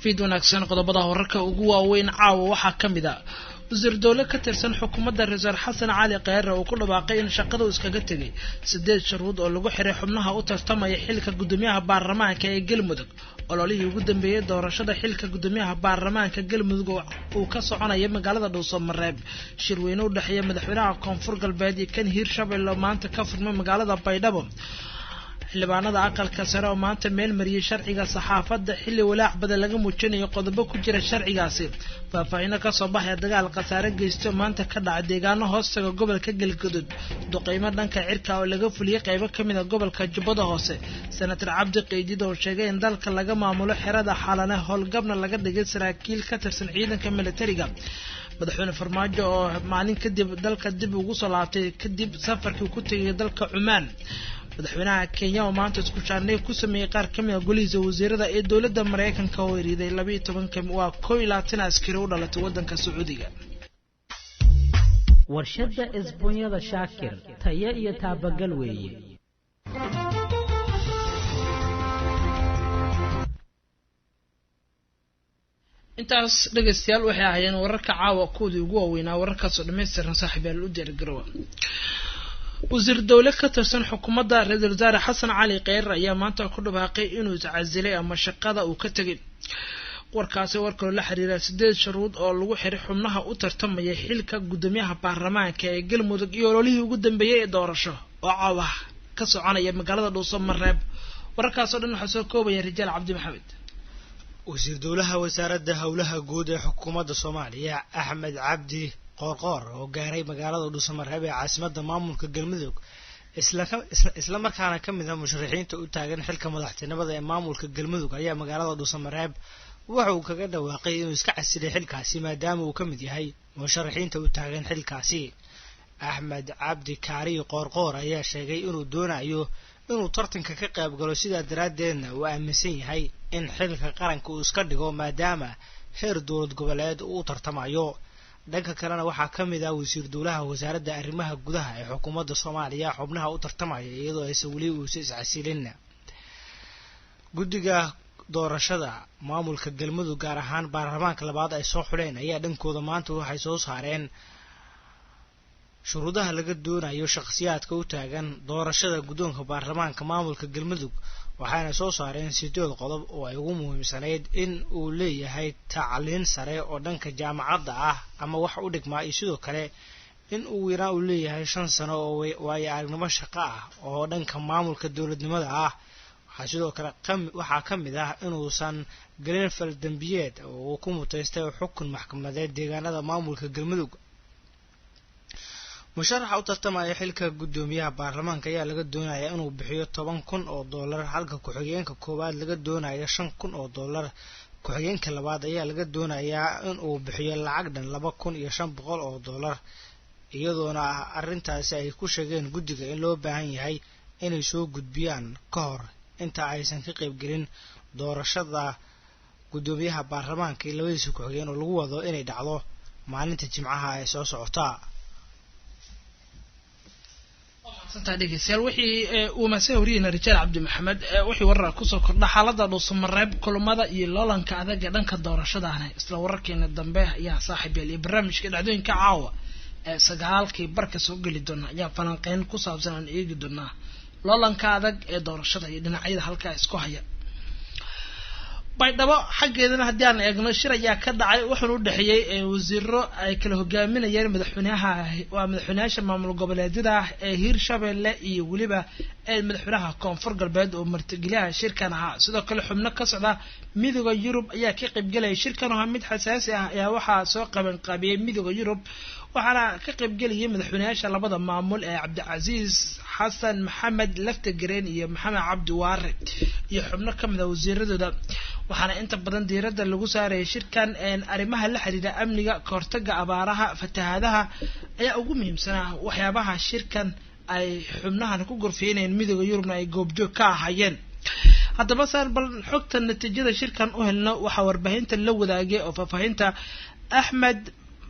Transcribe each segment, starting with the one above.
fiid wanaagsan qodobada wararka ugu waaweyn caawa waxaa kamid ah wasiir dawle ka tirsan xukuumadda Ra'iisul Xasan Cali Khayre oo ku dhawaaqay in shaqada uu iskaga tagay 8 shuruud oo lagu xiray xubnaha u tartamaya xilka gudoomiyaha baarlamaanka ee Galmudug ololihii ugu dambeeyay doorashada xilka gudoomiyaha baarlamaanka Galmudug oo ka soconaya magaalada Dhuusamareeb shirweyne u dhaxeeya madaxweynaha Koonfur Galbeed iyo kan Hirshabelle maanta ka furmay magaalada Baydhabo xildhibaanada aqalka sare oo maanta meel mariyay sharciga saxaafadda xilli walaac badan laga muujinayo qodobo ku jira sharcigaasi faahfaahin ka soo baxay dagaal qasaare geystay maanta ka dhacay deegaano hoostaga gobolka Galgaduud duqeymo dhanka cirka oo laga fuliyay qaybo kamid ah gobolka Jubbada Hoose senator Cabdi Qeydid oo sheegay in dalka laga maamulo xirada xalana howlgabna laga dhigay saraakiil ka tirsan ciidanka militariga madaxweyne Farmaajo oo maalin kadib dalka dib ugu soo laabtay kadib safarkii ku tagay dalka Cumaan madaxweynaha Kenya oo maanta isku shaandhay ku sameeyay qaar kamid ah golihiisa wasiirada ee dawladda Mareykanka oo yiriday 12 waa 12 askari u dhalatay wadanka Sacuudiga warshada isbuunyada Shaakir tayo iyo taabagal weeye intaas dhageystayaal waxay ahaayeen wararka caawa koodii ugu waaweynaa wararkaas oo dhameystiran saaxiibayaal u diyaargarow wasiir dawle ka tirsan xukuumadda Ra'iisul Wasaare Xasan Cali Khayre ayaa maanta ku dhawaaqay inuu iscasilay ama shaqada uu ka tagay warkaasi warka la xiriira 8 shuruud oo lagu xiray xubnaha u tartamaya xilka gudoomiyaha baarlamaanka ee Galmudug iyo ololihii ugu dambeeyay ee doorasho oo caawa ka soconaya magaalada Dhuusamareeb warkaas oo dhan waxa soo koobaya Rijaal Cabdi Maxamed wasiir dawlaha wasaaradda howlaha guud ee xukuumadda Soomaaliya Axmed Cabdi qoorqoor oo gaaray magaalada Dhuusamareeb ee caasimadda maamulka Galmudug isla markaana kamid ah musharaxiinta u taagan xilka madaxtinimada ee maamulka Galmudug ayaa magaalada Dhuusamareeb waxa uu kaga dhawaaqay inuu iska casilay xilkaasi maadaama uu kamid yahay musharaxiinta u taagan xilkaasi Axmed Cabdi Kaari qoorqoor ayaa sheegay inuu doonayo inuu tartanka ka qayb galo sida daraadeedna uu aaminsan yahay in xilka qaranka uu iska dhigo maadaama heer dowlad goboleed uu tartamayo dhanka kalena waxaa kamid ah wasiir dawlaha wasaaradda arrimaha gudaha ee xukuumadda Soomaaliya xubnaha u tartamaya iyadoo aysan wali uu iscasilin guddiga doorashada maamulka Galmudug gaar ahaan baarlamaanka labaad ay soo xuleen ayaa dhankooda maanta waxay soo saareen shuruudaha laga doonayo shakhsiyaadka u taagan doorashada guddoonka baarlamaanka maamulka Galmudug waxaana soo saareen 8 qodob oo ay ugu muhiimsanayd in uu leeyahay tacliin sare oo dhanka jaamacadda ah ama wax u dhigmaa iyo sidoo kale in uu yaraan u leeyahay 5 sano oo waayo aragnimo shaqo ah oo dhanka maamulka dawladnimada ah waxaa sidoo kale waxaa kamid ah inuusan galin fal dambiyeed oo ku mutaystay xukun maxkamadeed deegaanada maamulka Galmudug musharaxa u tartamaya xilka gudoomiyaha baarlamaanka ayaa laga doonayaa inuu bixiyo $10,000 halka ku-xigeenka koowaad laga doonayo $5,000 ku-xigeenka labaad ayaa laga doonayaa inuu bixiyo lacag dhan $2,500 iyadoona arrintaasi ay ku sheegeen guddiga in loo baahan yahay inay soo gudbiyaan ka hor inta aysan ka qayb gelin doorashada gudoomiyaha baarlamaanka iyo labadiisa ku-xigeen oo lagu wado inay dhacdo maalinta Jimcaha ee soo socota dhegeystayaal wixii uu mas'uul horiyay Rijaal Cabdi Maxamed wixii warar ku soo kordha xaaladda Dhuusamareeb kulamada iyo loolanka adag ee dhanka doorashadaana isla wararkeena dambe ayaa saaxiibayl iyo barnaamijka dhacdooyinka caawa ee 9kii barka soo gali doona ayaa falanqeyn ku saabsan aan eegi doonaa loolanka adag ee doorashada iyo dhinacyada halka isku haya Baydhabo xageedana haddii aan eegno shir ayaa ka dhacay wuxuu u dhaxeeyay wasiiro ay kala hogaaminayeen madaxweynaha maamul goboleedyada ee Hirshabelle iyo waliba madaxweynaha Koonfur Galbeed oo martigeliyaha shirkan ahaa sidoo kale xubno ka socda midowga Yurub ayaa ka qayb galay shirkan oo mid xasaasi ah ayaa waxa soo qaban qaabiyay midowga Yurub waxaana ka qayb galay madaxweynaha labada maamul ee Cabdicaziz Xasan Maxamed Laftagareen iyo Maxamed Cabdi Waare iyo xubno kamid ah wasiiradooda waxaana inta badan diiradda lagu saaray shirkan arrimaha la xiriira amniga koortaga abaaraha fatahaadaha ayaa ugu muhiimsanaa waxyaabaha shirkan ay xubnahan ku gorfeynayeen midowga Yurubna ay goobjoog ka ahaayeen haddaba saan bal xogta natiijada shirkan u helno waxa warbaahinta la wadaagay oo faahfaahinta Axmed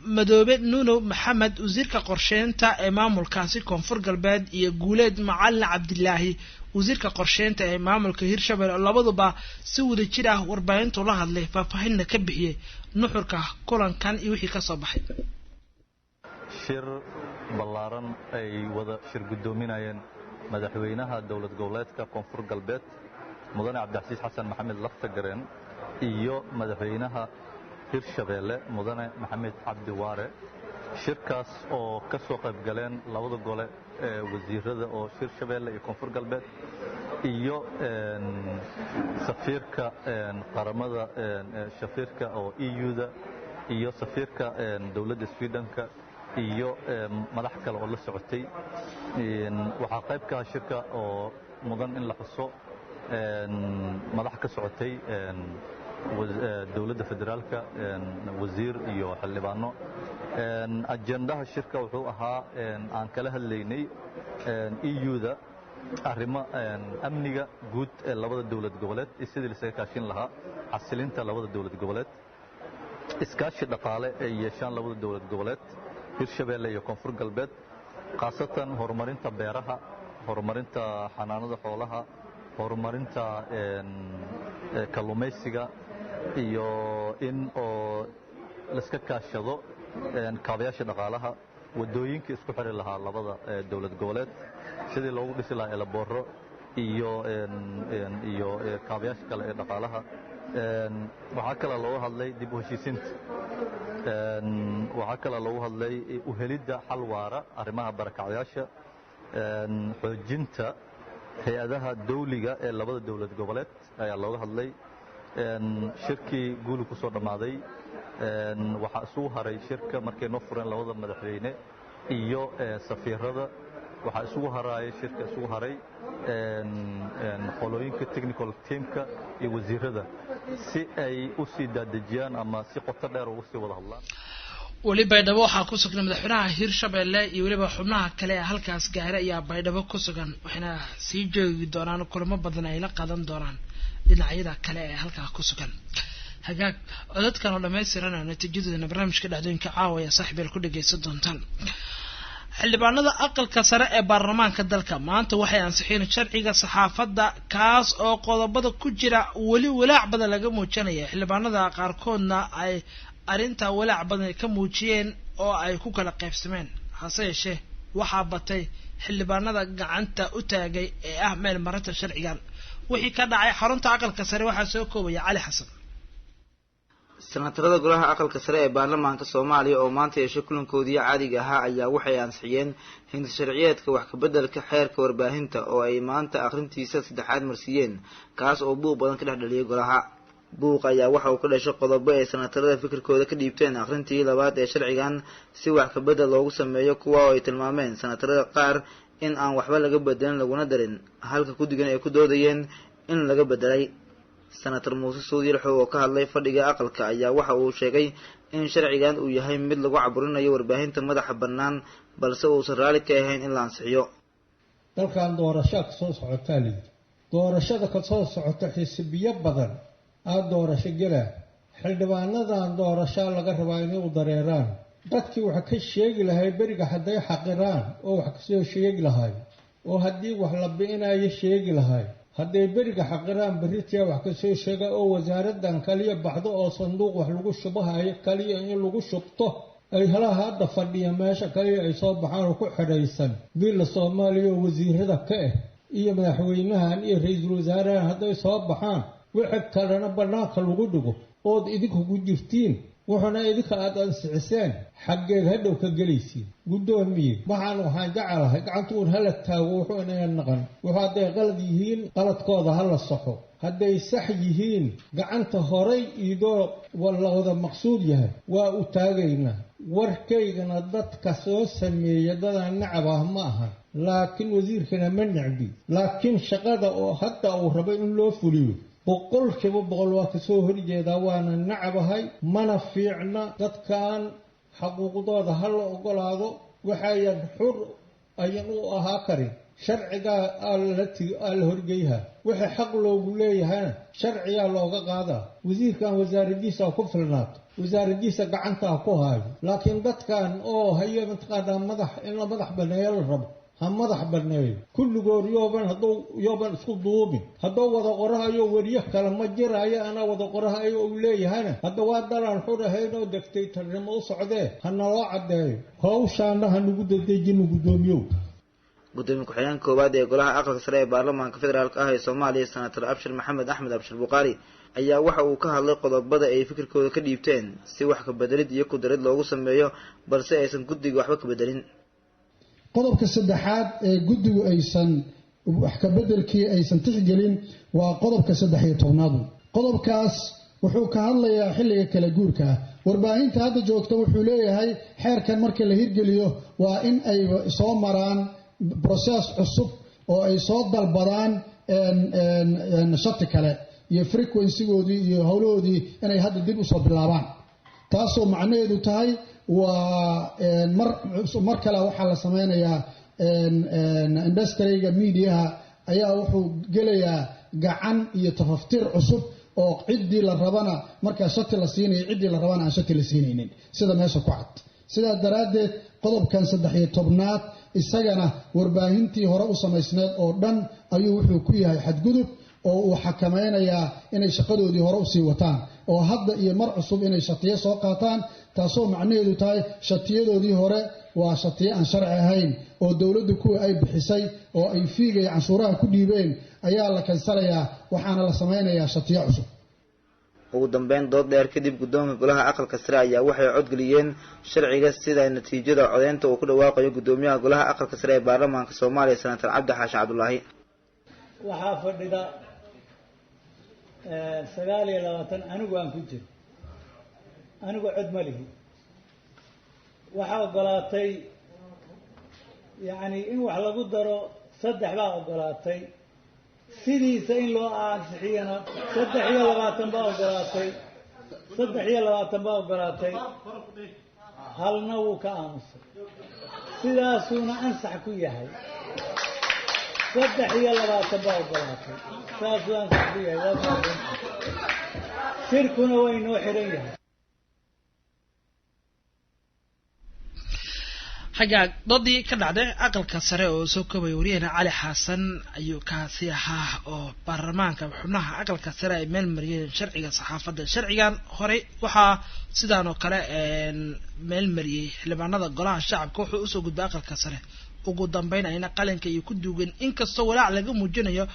madoobe nuno maxamed wasiirka qorsheynta ee maamulkaasi koonfur galbeed iyo guuleed macalin cabdilaahi wasiirka qorsheynta ee maamulka hirshabelle labaduba si wada jir ah warbaahintu la hadlay faahfaahinna ka bixiyay nuxurka kulankan iyo wixii ka soo baxay shir ballaaran ay wada shir gudoominayeen madaxweynaha dowlad goboleedka koonfur galbeed mudane cabdixasiis xasan maxamed laftagareen iyo madaxweynaha hirshabelle mudane maxamed cabdi waare shirkaas oo ka soo qayb galeen labada gole ee wasiirada oo hirshabelle iyo koonfur galbeed iyo safiirka qaramada safiirka oo EU-da iyo safiirka dowladda Sweden-ka iyo madax kale oo la socotay waxa qayb ka shirka oo mudan in la xuso madax ka socotay dowladda federaalka wasiir iyo xildhibaano ajendaha shirka wuxuu ahaa aan kala hadlaynay EU-da arrimo amniga guud ee labada dowlad goboleed iyo sidii la kaashin lahaa xasilinta labada dowlad goboleed iskaashi dhaqaale ee yeeshaan labada dowlad goboleed hirshabelle iyo koonfur galbeed khaasatan horumarinta beeraha horumarinta xanaanada xoolaha horumarinta kalluumaysiga iyo in oo la iska kaashado kaabayaasha dhaqaalaha wadooyinka isku xiri lahaa labada dowlad goboleed sidii loogu dhisi lahaa elaboro iyo kaabayaasha kale ee dhaqaalaha waxaa kale looga hadlay dib u heshiisiinta waxaa kale loogu hadlay u helidda xal waara arrimaha barakacyaasha xoojinta hay-adaha dawliga ee labada dowlad goboleed ayaa looga hadlay shirkii guuli ku soo dhammaaday waxaa isugu haray shirka markay noo fureen labada madaxweyne iyo safiirada waxaa isugu haraayay shirka isugu haray qolooyinka technical teamka iyo wasiirada si ay u sii daadejiyaan ama si qoto dheer ugu sii wada hadlaan weli baydhabo waxaa ku sugan madaxweynaha hirshabelle iyo weliba xubnaha kale ee halkaas gaaray ayaa baydhabo ku sugan waxayna sii joogi doonaan kulamo badan ay la qadan doonaan dhinacyada kale ee halkaa ku sugan hagaag codadkan oo dhammaystiran natiijadooda barnaamijka dhacdooyinka caawaya saaxiibeel ku dhagaysan doontaan xildhibaanada aqalka sare ee baarlamaanka dalka maanta waxay ansixiyeen sharciga saxaafadda kaas oo qodobada ku jira weli walaac badan laga muujinaya xildhibaanada qaarkoodna ay arrinta walaac badan ka muujiyeen oo ay ku kala qaybsameen hase yeeshee waxaa batay xildhibaanada gacanta u taagay ee ah meel marinta sharcigan wixii ka dhacay xarunta aqalka sare waxaa soo koobaya cali xasan senatarada golaha aqalka sare ee baarlamaanka Soomaaliya oo maanta yeeshay kulankoodii caadiga ahaa ayaa waxay ansixiyeen hinda sharciyeedka wax ka beddelka xeerka warbaahinta oo ay maanta akhrintiisa saddexaad marsiiyeen kaas oo buuq badan ka dhexdhaliyay golaha buuq ayaa waxa uu ka dhashay qodobo ay senatarada fikirkooda ka dhiibteen akhrintii labaad ee sharcigan si wax ka beddel loogu sameeyo kuwa oo ay tilmaameen senatarada qaar in aan waxba laga bedelin laguna darin halka guddigan ay ku doodayeen in laga bedelay senator muuse suudi lixow oo ka hadlay fadhiga aqalka ayaa waxa uu sheegay in sharcigan uu yahay mid lagu caburinayo warbaahinta madaxa bannaan balse uusan raalli ka ahayn in la ansixiyo dalkan doorasho ka soo socotaa lid doorashada ka soo socota xisbiyo badan doorasho gala xildhibaanadan doorasho laga rabaa inay u dareeraan dadkii waxa ka sheegi lahay beriga haday xaqiraan oo wax ka soo sheegi lahay oo hadii wax la beenayo sheegi lahay haday beriga xaqiraan beritia wax ka soo sheega oo wasaaradan kaliya baxdo oo sanduuq wax lagu shubahayo kaliya in lagu shubto ay halaha hadda fadhiya meesha kaliya ay soo baxaan ku xidhaysan bil Soomaaliya oo wasiirada ka ah iyo madaxweynahan iyo ra'iisul wasaaraha haday soo baxaan wixii kalena banaanka lagu dhigo oo idinku ku jirtiin waxana idinka aad ansixiseen xaggeed hadhow ka galaysiin gudoomiye waxaan jecelahay gacantuun hala taago wuxuu inay naqan waxa ay qalad yihiin qaladkooda hala saxo haday sax yihiin gacanta horay idoo wada maqsuud yahay waa u taagayna warkaygana dadka soo sameeyay dadaan nacab ah ma aha laakiin wasiirkana ma nacbi laakiin shaqada oo hadda uu rabo in loo fuliyo boqolkiiba boqol waa ka soo horjeedaa waana nacabahay mana fiicna dadkan xaquuqdooda ha la ogolaado waxayan xur ayan u ahaa karin sharcigaa la horgeyha wixii xaq loogu leeyahayna sharcigaa looga qaadaa wasiirkan wasaaradiisa ku filnaato wasaaradiisa gacanta ku haayo laakiin dadkan oo hayo mataqaanaa in la madax baneeyo la rabo ha madax baneeyo kulligood yooban isku duubin hadduu wada qorahayo weriyo kale ma jiraayo anaa wada qorahayo uu leeyahayna hadda waa dalaan xurahaynoo degtaytarnimo u socdee ha naloo caddeeyo hawshaana ha nagu dadejino guddoomiyow gudoomiye ku-xigeenka koowaad ee golaha aqalka sare ee baarlamaanka federaalk ah ee soomaaliya senator abshir maxamed axmed abshir buqaari ayaa waxa uu ka hadlay qodobada ay fikirkooda ka dhiibteen si wax ka bedelid iyo ku darid loogu sameeyo balse aysan guddiga waxba ka bedelin qodobka saddexaad ee guddigu aysan wax ka bedelkii aysan tixgelin waa qodobka 13 qodobkaas wuxuu ka hadlayaa xilliga kala guurka ah warbaahinta hadda joogta wuxuu leeyahay xeerkan marka la hirgeliyo waa in ay soo maraan process cusub oo ay soo dalbadaan shati kale iyo frequency-goodii iyo howlahoodii inay hadda dib u soo bilaabaan taasoo macnaheedu tahay waa mar kale waxaa la sameynayaa industry-ga media ayaa wuxuu gelayaa gacan iyo tafaftir cusub oo ciddii la rabana markaa shati la siinayo ciddii la rabana aan shati la siinaynin sida meesha ku cad sidaa daraaddeed qodobkan 13 isagana warbaahintii hore u samaysneed oo dhan ayuu wuxuu ku yahay xadgudub oo uu xakameynayaa inay shaqadoodii hore u sii wataan oo hadda iyo mar cusub inay shatiyo soo qaataan taasoo macnaheedu tahay shatiyadoodii hore waa shatiyo aan sharci ahayn oo dawladdu kuwa ay bixisay oo ay fiigay canshuuraha ku dhiibeen ayaa la kansalayaa waxaana la sameynayaa shatiyo cusub ugu dambeyn dood dheer kadib guddoonka golaha aqalka sare ayaa waxay codgeliyeen sharciga sida natiijada codeynta uu ku dhawaaqayo guddoomiyaha golaha aqalka sare ee baarlamaanka soomaaliya senator cabdi xaashi cabdulaahi waxaa fadhida 29 anigu aan ku jiro anigu cod ma lihi waxaa ogolaatay yacni in wax lagu daro 3 baa ogolaatay sidiisa in loo ansixiyana 23 baa ogolaatay 23 baa ogolaatay halna wuu ka aamusay sidaasuuna ansax ku yahay 23 baa ogolaatay saasuu ansax ku yahay shirkuna waa inoo xiran yahay xagaag doodii ka dhacday aqalka sare oo soo koobay wariyahana cali xasan ayuu kaasi ahaa oo baarlamaanka xubnaha aqalka sare ay meel mariyeen sharciga saxaafadda sharcigan horey waxaa sidaan oo kale meel mariyay xildhibaanada golaha shacabka wuxuu usoo gudbay aqalka sare ugu dambeyn ayna qalinka iyo ku duugan inkastoo walaac laga muujinayo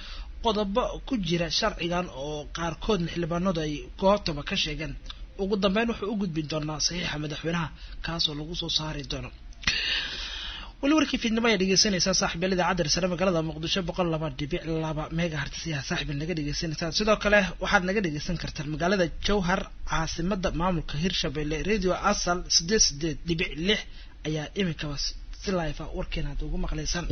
qodobo ku jira sharcigan oo qaarkoodna xildhibaanadu ay goobtaba ka sheegeen ugu dambeyn wuxuu u gudbin doonaa saxiixa madaxweynaha kaasoo lagu soo saari doono wali warkii fiidnimo ayaa dhegeysanaysaa saaxiibyada idaacadda sare magaalada muqdisho 102.2 megahertz ayaa saaxiibil naga dhegeysanaysaa sidoo kale waxaad naga dhegeysan kartaan magaalada Jowhar caasimada maamulka Hirshabelle radio asal 88.6 ayaa imika si live ah warkeena aad ugu maqleysan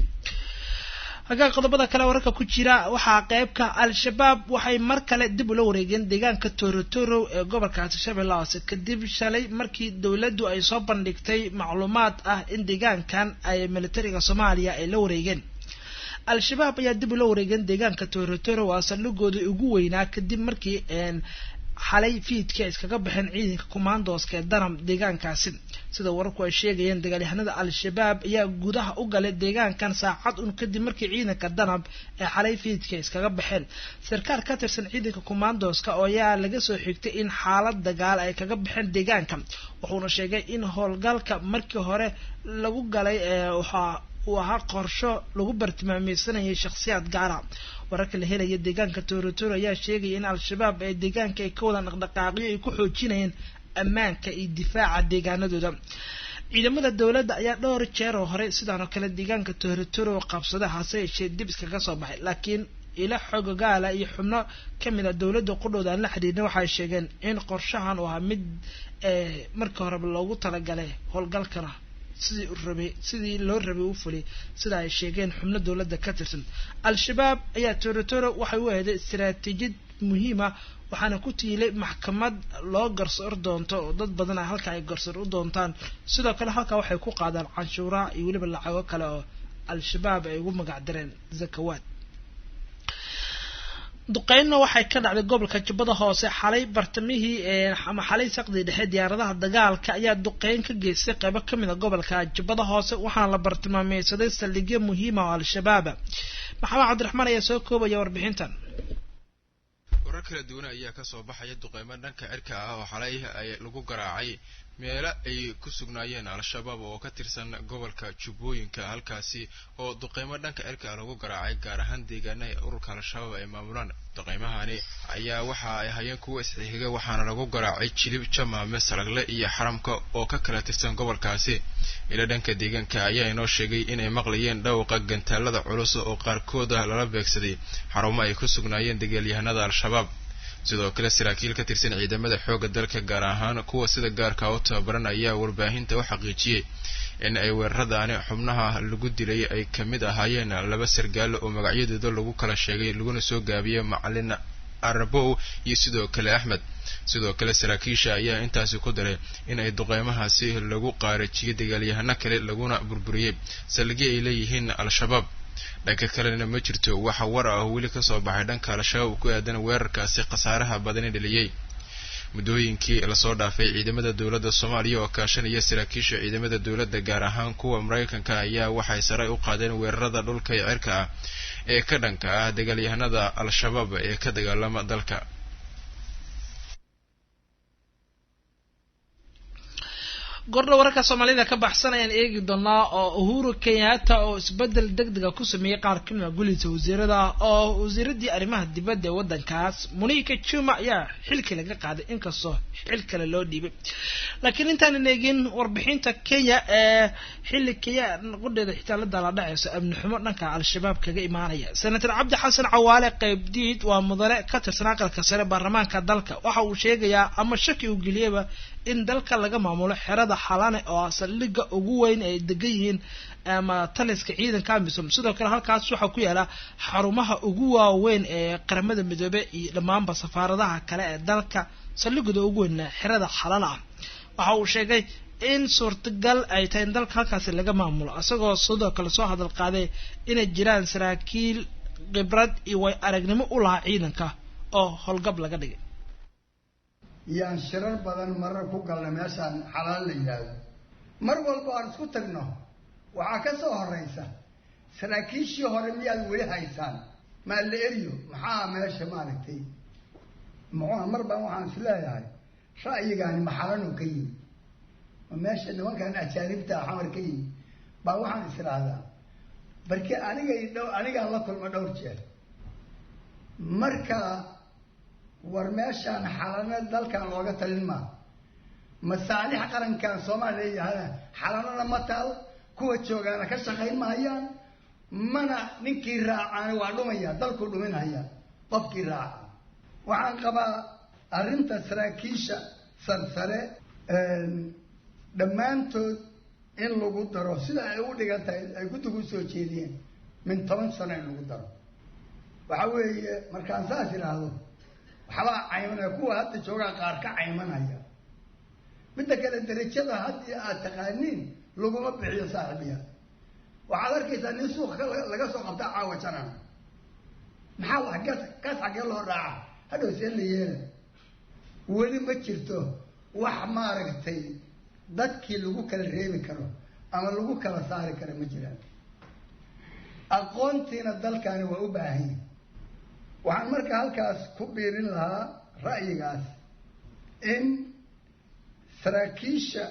haga qodobada kale wararka ku jira waxaa qaybka al-shabaab waxay mar kale dib u la wareegeen deegaanka Torotoro ee gobolka Shabeelle Hoose kadib shalay markii dawladdu ay soo bandhigtay macluumaad ah in deegaankan ay militariga Soomaaliya ay la wareegeen al-shabaab ayaa dib u la wareegeen deegaanka Torotoro waa saldhigooda ugu weynaa kadib markii xalay fiidka iskaga baxeen ciidanka commandoska ee Danam deegaankaasi sida wararku ay sheegayeen dagaalyahanada al-shabaab ayaa gudaha u galay deegaankan saacad kadib markii ciidanka Danam ee xalay fiidka iskaga baxeen sarkaal ka tirsan ciidanka commandoska oo ayaa laga soo xigtay in xaalad dagaal ay kaga baxeen deegaanka wuxuuna sheegay in howlgalka markii hore lagu galay uu ahaa qorsho lagu bartilmaameedsanayay shakhsiyaad gaar ah wararka la helaya deegaanka Torotoro ayaa sheegay in al-shabaab ay deegaanka ay ka wada dhaqdhaqaaqyo ay ku xoojinayeen ammaanka iyo difaaca deegaanadooda ciidamada dawladda ayaa dhowr jeer oo hore sidaan oo kale deegaanka Torotoro qabsada hase yeeshee dib iskaga soo baxay laakiin ila xogogaala iyo xubno kamid ah dawladda qudhooda aan la xiriirin waxay sheegeen in qorshahan uu ahaa mid markii hore loogu talagalay howlgalkana sidii loo rabay u fulay sida ay sheegeen xubno dawladda ka tirsan al-shabaab ayaa Torotoro waxay u ahayd istiraatiijiyad muhiim ah waxaana ku tiilay maxkamad loo garsoor doonto oo dad badan halka ay garsoor u doontaan sidoo kale halka waxay ku qaadaan canshuuraha iyo waliba lacago kale oo al-shabaab ay ugu magac dareen zakawaad. duqeynna waxay ka dhacday gobolka Jubbada Hoose xalay bartamihii ama xalay saqdi dhexe diyaaradaha dagaalka ayaa duqeyn ka geystay qaybo kamid ah gobolka Jubbada Hoose waxaana la bartilmaameedsaday saldhigyo muhiim ah oo al-shabaab. Maxamed Cabdiraxmaan ayaa soo koobaya warbixintan. warar kala duwan ayaa ka soo baxaya duqeymo dhanka cirka ah oo xalay ay lagu garaacay meelo ay ku sugnaayeen al-shabaab oo ka tirsan gobolka Jubbooyinka halkaasi oo duqeymo dhanka cirka ah lagu garaacay gaar ahaan deegaanada ururka al-shabaab ay maamulaan. duqeymahani ayaa waxa ay hayeen kuwa isxiga waxaana lagu garaacay Jilib, Jamaame, Salagle iyo Xaramka oo ka kala tirsan gobolkaasi. ila dhanka deegaanka ayaa inoo sheegay inay maqlayeen dhawqa gantaalada culus oo qaarkood lala beegsaday xarumo ay ku sugnaayeen dagaalyahanada al-shabaab. sidoo kale saraakiil ka tirsan ciidamada xoogga dalka gaar ahaan kuwa sida gaarka u tababaran ayaa warbaahinta u xaqiijiyay in ay weeraradaani xubnaha lagu dilay ay kamid ahaayeen 2 sargaal oo magacyadooda lagu kala sheegay laguna soo gaabiyay Macalin Arbow iyo sidoo kale Axmed. sidoo kale saraakiisha ayaa intaasi ku daray in ay duqeymahaasi lagu qaarajiyay dagaalyahano kale laguna burburiyay salgi ay leeyihiin al-shabaab. dhanka kalena ma jirto waxa war ah weli ka soo baxay dhanka al-shabaab ku aadan weerarkaasi khasaaraha badan ee dhaliyay. muddooyinkii la soo dhaafay ciidamada dawladda Soomaaliya oo kaashanaya saraakiisha ciidamada dawladda gaar ahaan kuwa Mareykanka ayaa waxay sare u qaadeen weerarada dhulka ee cirka ah ee ka dhanka ah dagaalyahanada al-shabaab ee ka dagaalama dalka. gordho wararka Soomaalida ka baxsan ayaan eegi doonaa oo Uhuru Kenyatta oo isbedel degdeg ah ku sameeyay qaar ka mid ah golihiisa wasiirada oo wasiiradii arrimaha dibadda ee wadankaas Monica Chuma ayaa xilka laga qaaday inkastoo xil kale loo dhiibay. laakiin intaan eegin warbixinta Kenya ee xilliga qodheeda xitaalada la dhacayso amni xumo dhanka al-shabaab kaga imaanaya. Senator Cabdi Xasan Cawaale qaybdiid waa mudane ka tirsan aqalka sare baarlamaanka dalka waxa uu sheegayaa ama shaki u geliyaba in dalka laga maamulo xerada xalane oo saldhigga ugu weyn ay degan yihiin ama taliska ciidanka amisom. sidoo kale halkaas waxa ku yaala xarumaha ugu waaweyn ee qaramada midoobay iyo dhammaanba safaaradaha kale ee dalka saldhiggooda ugu weyn xerada xalane ah. waxa uu sheegay in suurtagal ay tahay in dalka halkaas laga maamulo asagoo sidoo kale soo hadal qaaday inay jiraan saraakiil khibrad iyo way aragnimo u lahaa ciidanka oo howlgab laga dhigay. yaan shirar badan marar ku galna meeshaan xalaal la yiraahdo mar walba aan isku tagno waxaa ka soo horeysa saraakiishii hore miyaad weli haysaan ma la eriyo maxaa meesha maaragtay mar baan waxaan isleeyahay ra'yigaani maxalan oo ka yimi meesha nimankan ajaanibta xamar ka yimi baa waxaan israadaa barke anigaa la kulma dhowr jeer marka war meeshaan xalana dalkan looga talin maa masaalix qarankan Soomaaliya leeyahay xalanana ma taal kuwa joogaana ka shaqayn maayaan mana ninkii raacaan waa dhumaya dalku dhuminaya qofkii raaca. waxaan qabaa arrinta saraakiisha sarsare dhammaantood in lagu daro sida ay u dhigantahay ay guddigu soo jeediyeen min 10 sano in lagu daro. waxa weeye markaan saas iraahdo waxba caymanaya kuwa hadda joogaa qaar ka caymanaya midda kale darajada haddii aad taqaaniin laguma bixiyo saaxiibiya. waxaad arkaysaa nin suuqa laga soo qabta caawa janan maxaa wax gas xagee loo raaca hadhow see la yeela weli ma jirto wax maaragtay dadkii lagu kala reebi karo ama lagu kala saari karo ma jiraan. aqoontiina dalkani waa u baahan yahay. waxaan marka halkaas ku biirin lahaa ra'yigaas in saraakiisha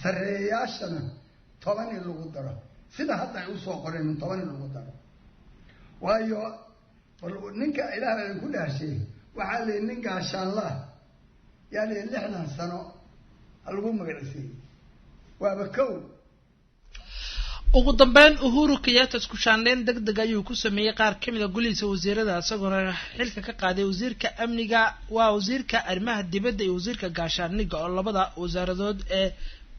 sareeyaashana 10 in lagu daro sida hadda ay usoo qoreen 10 in lagu daro. waayo ninka ilaahay ku dhaashay waxaa leeyahay nin gaashaanlah yaani 60 sano lagu magacisay waaba kow. ugu dambeyn Uhuru Kenyatta isku shaandeen degdeg ayuu ku sameeyay qaar ka mid ah golihiisa wasiirada asagoo xilka ka qaaday wasiirka amniga waa wasiirka arrimaha dibadda iyo wasiirka gaashaaniga oo labada wasaaradood ee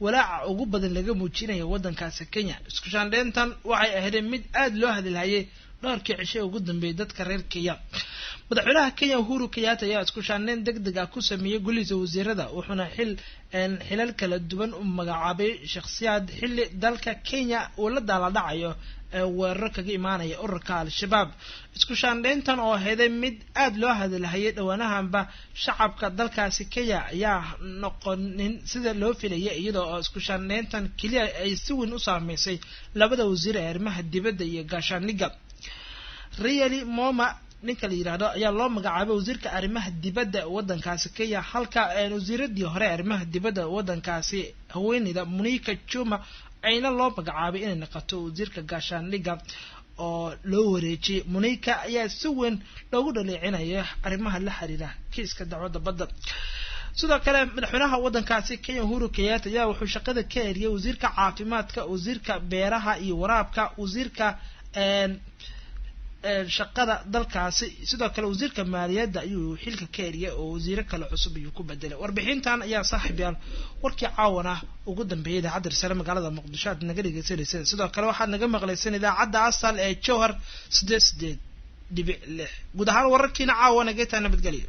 walaaca ugu badan laga muujinayo wadankaas Kenya. isku shaandeentan waxay ahayd mid aad loo hadalhayay dhowrkii cisho ugu dambeeyay dadka reer Kenya madaxweynaha Kenya Uhuru Kenyatta ayaa isku shaandhayn degdeg ah ku sameeyay golihiisa wasiirada wuxuuna xilal kala duwan u magacaabay shakhsiyaad xilli dalka Kenya uu la daaladhacayo weerar kaga imaanaya ururka al-shabaab isku shaandhayntan oo heeday mid aad loo hadalhayay dhawaanahanba shacabka dalkaasi Kenya ayaa noqonin sida loo filayay iyadoo isku shaandhayntan kaliya ay si weyn u saameysay labada wasiir ee arrimaha dibadda iyo gaashaandhigga Really Moma ninka la yiraahdo ayaa loo magacaabay wasiirka arrimaha dibadda wadankaasi Kenya halka wasiiradii hore arrimaha dibadda wadankaasi haweeneyda Monica Chuma ayna loo magacaabay inay noqoto wasiirka gaashaandhigga oo loo wareejiyay Monica ayaa si weyn loogu dhaleecinaya arrimaha la xiriira kiiska dacwadda badda sidoo kale madaxweynaha wadankaasi Kenya Uhuru Kenyatta ayaa wuxuu shaqada ka eriyay wasiirka caafimaadka wasiirka beeraha iyo waraabka wasiirka shaqada dalkaasi sidoo kale wasiirka maaliyadda ayuu xilka ka eriyay oo wasiiro kale cusub ayuu ku bedelay warbixintan ayaa saaxiibayaal warkii caawana ugu dambeeyay idaacadda Risale magaalada Muqdisho aad naga dhageysaneyseen sidoo kale waxaad naga maqlayseen idaacadda asal ee Jowhar 88.6 guud ahaan wararkiina caawana geetaa nabadgelyo